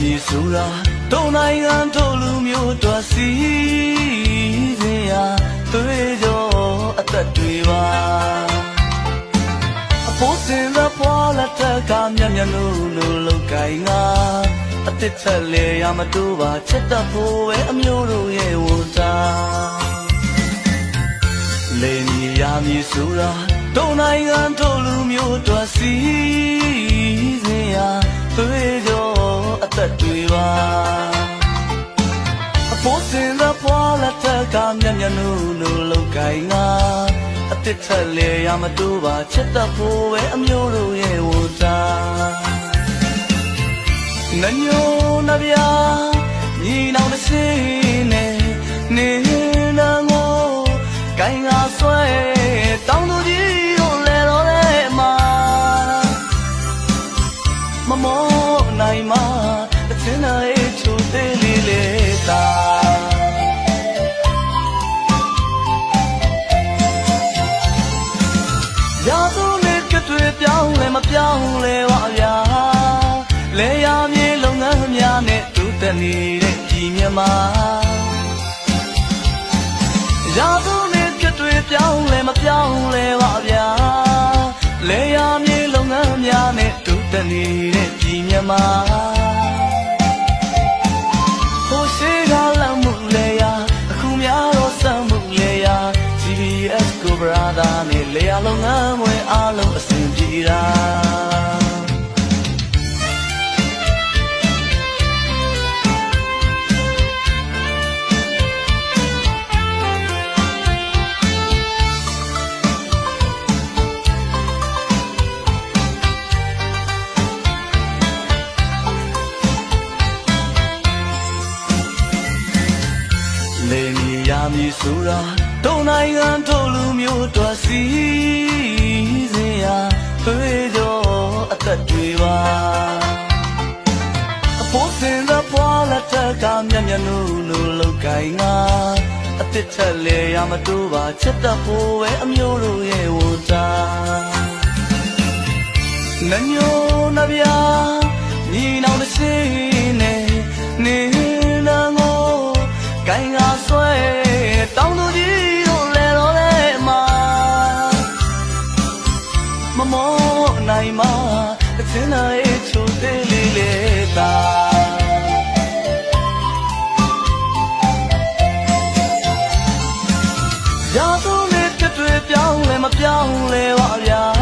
မည်ဆိုတာတို့နိုင်ငံတို့လူမျိုးတို့စီစဉ်ရာသွေးကြောအသက်တွေပါအဖို့စင်တဲ့ပွားလက်ထက်ကမျက်မျက်နှုတ်လောက်ကိုင်းငါအတစ်ချက်လေရမတူပါချက်တတ်ဖို့ပဲအမျိုးတို့ရဲ့ဝန်တာလေမီရမည်ဆိုတာတို့နိုင်ငံတို့လူမျိုးတို့စီစဉ်ရာသွေးကြောအသက်တွေပါအဖို့စင်တဲ့ပွားလက်ထက်ကမျက်မျက်နှုတ်လောက်ကိုင်းငါအတစ်ချက်လေရမတူပါချက်တတ်ဖို့ပဲအမျိုးတို့ရဲ့ဝန်တာနညိုနဗျာညီနောင်တစ်စင်းနဲ့နေနာငိုကိုင်းငါဆွဲတောင်းသူကြီးတို့လဲတော်လဲမှာမမောနိုင်မှာအချင်းနဲ့ချိုသေးလေးလေတာရာသူလေးကတွေ့ပြောင်းလဲမပြောင်းလဲပါဗျာလေယာမြေလုပ်ငန်းများနဲ့တူတက်နေတဲ့ပြည်မြမှာရာသူနဲ့ကြွတွေ့ပြောင်းလဲမပြောင်းလဲပါဗျာလေယာမြေလုပ်ငန်းများနဲ့တူတက်နေတဲ့ပြည်မြမှာဟိုရှိကလမ်းမှုလေယာအခုများတော့စမ်းမှုလေယာ GBS ကိုဘရာသာနဲ့လေယာလုပ်ငန်းဝင်အားလုံးအဆင်ပြေတာလေမီရမည်ဆိုတာတို့နိုင်ငံတို့လူမျိုးတို့စီစဉ်ရာသွေးကြောအသက်တွေပါအဖို့စင်တဲ့ပွားလက်ထက်ကမျက်မျက်နှုတ်လောက်ကိုင်းငါအတစ်ချက်လေရမတူပါချက်တတ်ဖို့ပဲအမျိုးတို့ရဲ့ဝန်တာနညိုနဗျာညီနောင်တစ်စင်းနဲ့နေနာငိုကိုင်းငါဆွဲတောင်းသူကြီးတို့လဲတော်လဲမှာမမောနိုင်မှာအချင်းနဲ့ချိုသေးလေးလေတာရာသူလေးတွေ့ပြောင်းလဲမပြောင်းလဲပါဗျာ